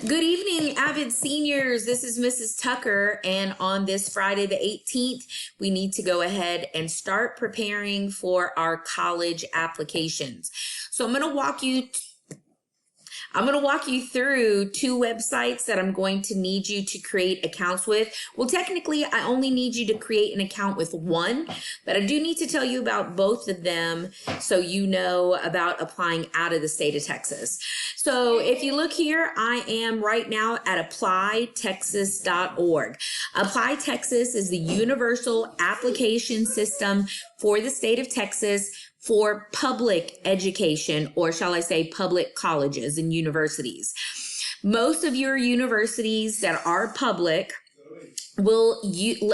Good evening, avid seniors. This is Mrs. Tucker, and on this Friday the 18th, we need to go ahead and start preparing for our college applications. So I'm going to walk you through two websites that I'm going to need you to create accounts with. Well, technically, I only need you to create an account with one, but I do need to tell you about both of them so you know about applying out of the state of Texas. So if you look here, I am right now at applytexas.org. Apply Texas is the universal application system for the state of Texas for public education, or shall I say public colleges and universities. Most of your universities that are public will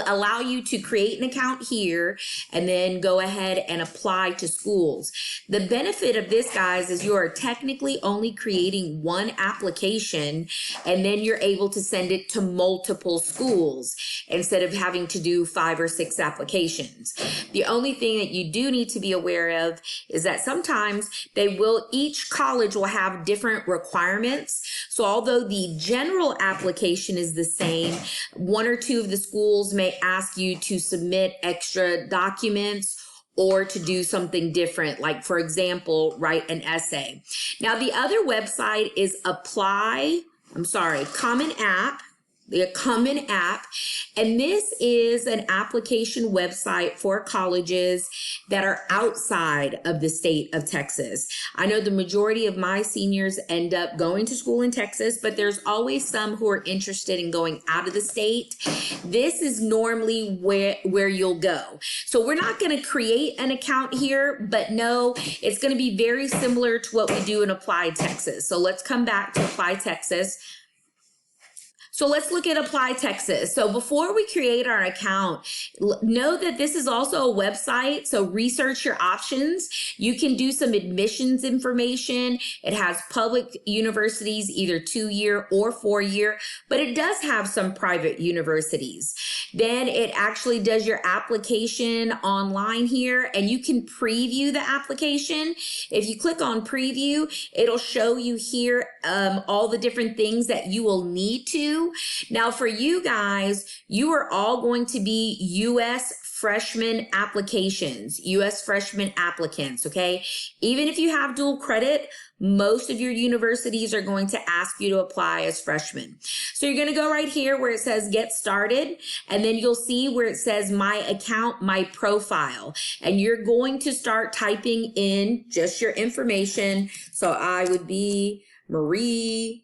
allow you to create an account here and then go ahead and apply to schools. The benefit of this, guys, is you are technically only creating one application, and then you're able to send it to multiple schools instead of having to do 5 or 6 applications. The only thing that you do need to be aware of is that sometimes each college will have different requirements. So although the general application is the same, one or two of the schools may ask you to submit extra documents or to do something different, like, for example, write an essay. Now, the other website is Common App. The Common App, and this is an application website for colleges that are outside of the state of Texas. I know the majority of my seniors end up going to school in Texas, but there's always some who are interested in going out of the state. This is normally where you'll go. So we're not going to create an account here, but no, it's going to be very similar to what we do in Apply Texas. So let's come back to Apply Texas. So let's look at Apply Texas. So before we create our account, know that this is also a website. So research your options. You can do some admissions information. It has public universities, either 2-year or 4-year, but it does have some private universities. Then it actually does your application online here, and you can preview the application. If you click on preview, it'll show you here all the different things that you will need to. Now, for you guys, you are all going to be U.S. freshman applications, U.S. freshman applicants, okay? Even if you have dual credit, most of your universities are going to ask you to apply as freshmen. So you're going to go right here where it says get started, and then you'll see where it says my account, my profile, and you're going to start typing in just your information. So I would be Marie,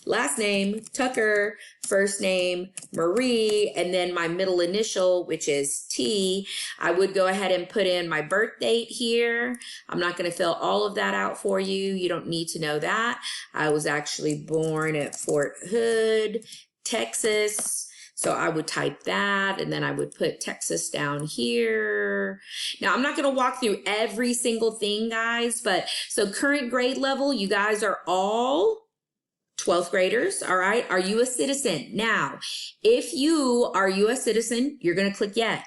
last name, Tucker, first name, Marie, and then my middle initial, which is T. I would go ahead and put in my birth date here. I'm not going to fill all of that out for you. You don't need to know that. I was actually born at Fort Hood, Texas. So I would type that, and then I would put Texas down here. Now, I'm not going to walk through every single thing, guys, but so current grade level, you guys are all 12th graders, all right? Are you a citizen? Now, if you are a U.S. citizen, you're going to click yes.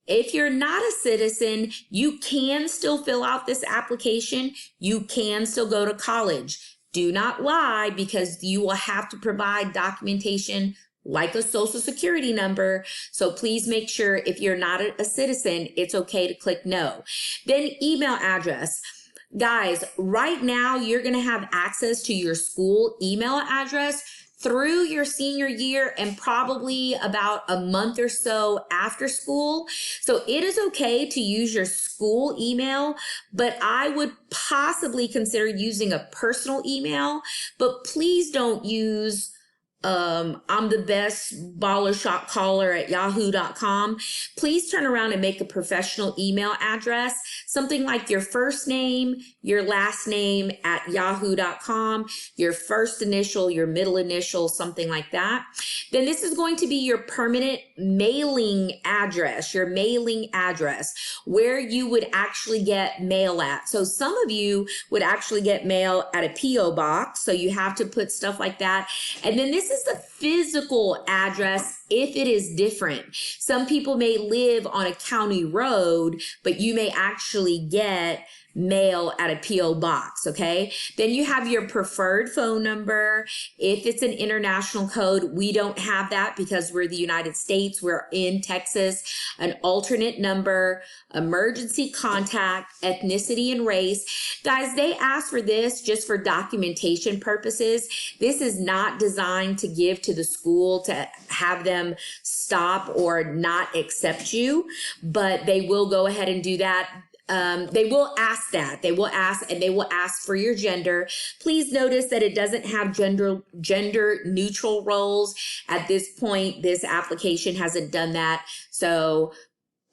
If you're not a citizen, you can still fill out this application. You can still go to college. Do not lie, because you will have to provide documentation like a social security number. So please make sure if you're not a citizen, it's okay to click no. Then email address. Guys, right now you're going to have access to your school email address through your senior year and probably about a month or so after school. So it is okay to use your school email, but I would possibly consider using a personal email, but please don't use I'm the best baller shot caller at yahoo.com. Please turn around and make a professional email address, something like your first name, your last name at yahoo.com, your first initial, your middle initial, something like that. Then this is going to be your permanent mailing address, your mailing address, where you would actually get mail at. So some of you would actually get mail at a P.O. box, so you have to put stuff like that. And then this is the physical address if it is different. Some people may live on a county road, but you may actually get mail at a P.O. box, okay? Then you have your preferred phone number. If it's an international code, we don't have that because we're the United States. We're in Texas. An alternate number, emergency contact, ethnicity, and race. Guys, they ask for this just for documentation purposes. This is not designed to give to the school to have them stop or not accept you, but they will go ahead and do that. They will ask that. They will ask, and they will ask for your gender. Please notice that it doesn't have gender neutral roles. At this point, this application hasn't done that. So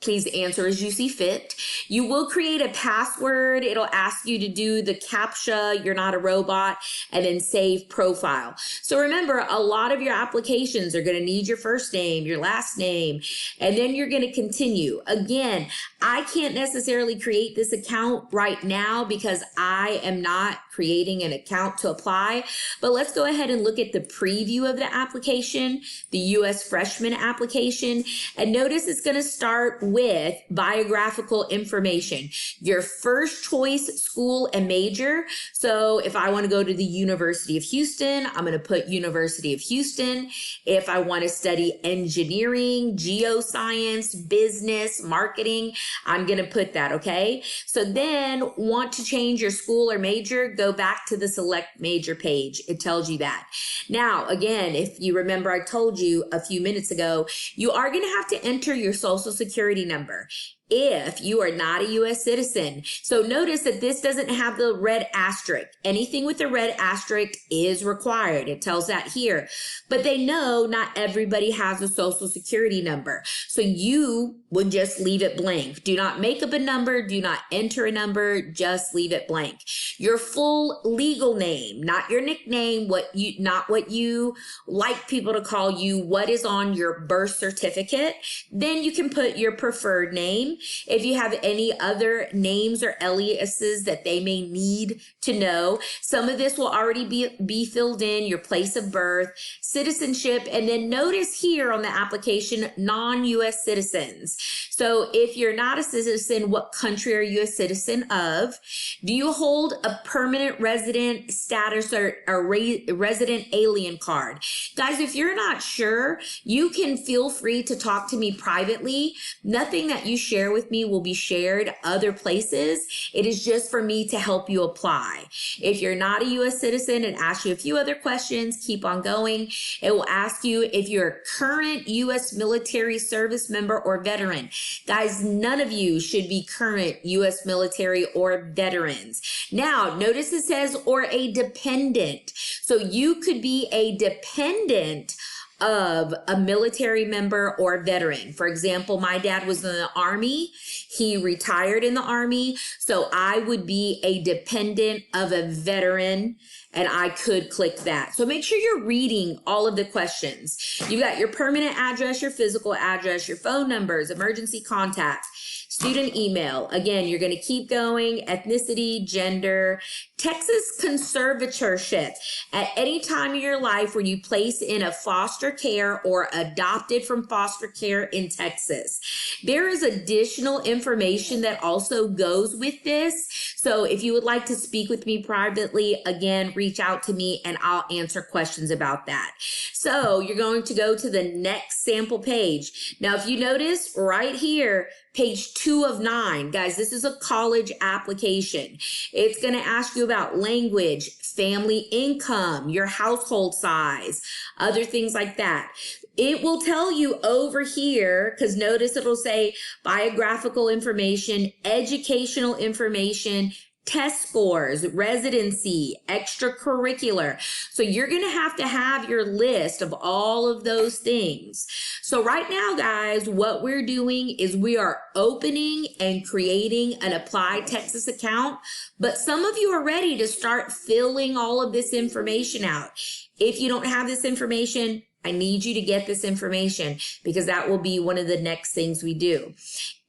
please answer as you see fit. You will create a password. It'll ask you to do the CAPTCHA, you're not a robot, and then save profile. So remember, a lot of your applications are going to need your first name, your last name, and then you're going to continue. Again, I can't necessarily create this account right now because I am not creating an account to apply, but let's go ahead and look at the preview of the application, the U.S. freshman application, and notice it's going to start with biographical information, your first choice school and major. So if I want to go to the University of Houston, I'm going to put University of Houston. If I want to study engineering, geoscience, business, marketing, I'm going to put that, okay? So then want to change your school or major, go back to the select major page. It tells you that. Now, again, if you remember, I told you a few minutes ago, you are going to have to enter your social security number if you are not a U.S. citizen. So notice that this doesn't have the red asterisk. Anything with the red asterisk is required. It tells that here. But they know not everybody has a social security number. So you would just leave it blank. Do not make up a number. Do not enter a number. Just leave it blank. Your full legal name, not your nickname, not what you like people to call you, what is on your birth certificate. Then you can put your preferred name. If you have any other names or aliases that they may need to know, some of this will already be filled in, your place of birth, citizenship, and then notice here on the application, non-U.S. citizens. So if you're not a citizen, what country are you a citizen of? Do you hold a permanent resident status or a resident alien card? Guys, if you're not sure, you can feel free to talk to me privately. Nothing that you share with me will be shared other places. It is just for me to help you apply. If you're not a U.S. citizen, and ask you a few other questions, keep on going. It will ask you if you're a current U.S. military service member or veteran. Guys, none of you should be current U.S. military or veterans. Now, notice it says, or a dependent. So you could be a dependent of a military member or veteran. For example, my dad was in the Army. He retired in the Army. So I would be a dependent of a veteran, and I could click that. So make sure you're reading all of the questions. You've got your permanent address, your physical address, your phone numbers, emergency contacts, student email. Again, you're going to keep going. Ethnicity, gender, Texas conservatorship. At any time in your life where you place in a foster care or adopted from foster care in Texas. There is additional information that also goes with this. So if you would like to speak with me privately, again, reach out to me and I'll answer questions about that. So you're going to go to the next sample page. Now, if you notice right here, page 2 of 9, guys, this is a college application. It's going to ask you about language, family income, your household size, other things like that. It will tell you over here, because notice it'll say biographical information, educational information, test scores, residency, extracurricular. So you're going to have your list of all of those things. So right now, guys, what we're doing is we are opening and creating an Apply Texas account, but some of you are ready to start filling all of this information out. If you don't have this information, I need you to get this information because that will be one of the next things we do.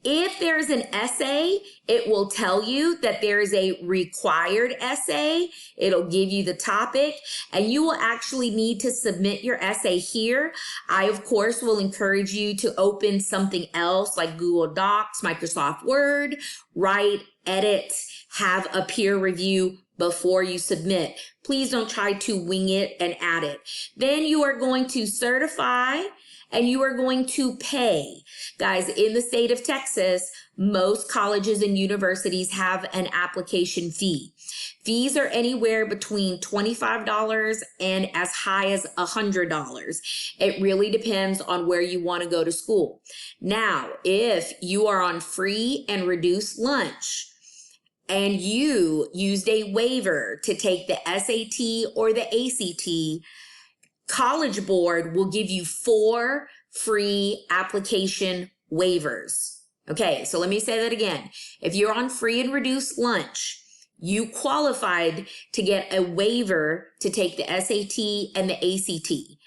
If there's an essay, it will tell you that there is a required essay. It'll give you the topic, and you will actually need to submit your essay here. I, of course, will encourage you to open something else like Google Docs, Microsoft Word, write edit, have a peer review before you submit. Please don't try to wing it and add it. Then you are going to certify and you are going to pay. Guys, in the state of Texas, most colleges and universities have an application fee. Fees are anywhere between $25 and as high as $100. It really depends on where you want to go to school. Now, if you are on free and reduced lunch, and you used a waiver to take the SAT or the ACT, College Board will give you 4 free application waivers. Okay, so let me say that again. If you're on free and reduced lunch, you qualified to get a waiver to take the SAT and the ACT.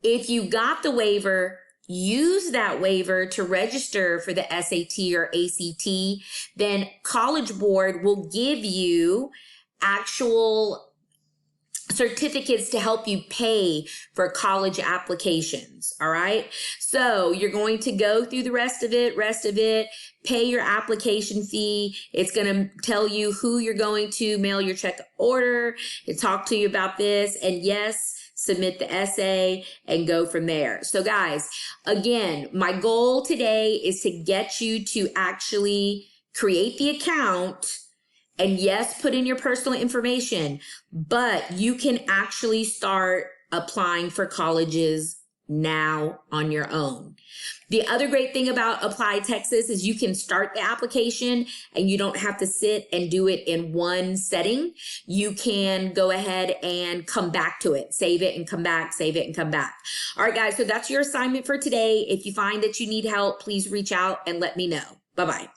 If you got the waiver, use that waiver to register for the SAT or ACT, then College Board will give you actual certificates to help you pay for college applications. All right. So you're going to go through the rest of it, pay your application fee. It's going to tell you who you're going to mail your check order and talk to you about this. And yes, submit the essay and go from there. So guys, again, my goal today is to get you to actually create the account. And yes, put in your personal information, but you can actually start applying for colleges now on your own. The other great thing about Apply Texas is you can start the application and you don't have to sit and do it in one setting. You can go ahead and come back to it, save it and come back, save it and come back. All right, guys, so that's your assignment for today. If you find that you need help, please reach out and let me know. Bye-bye.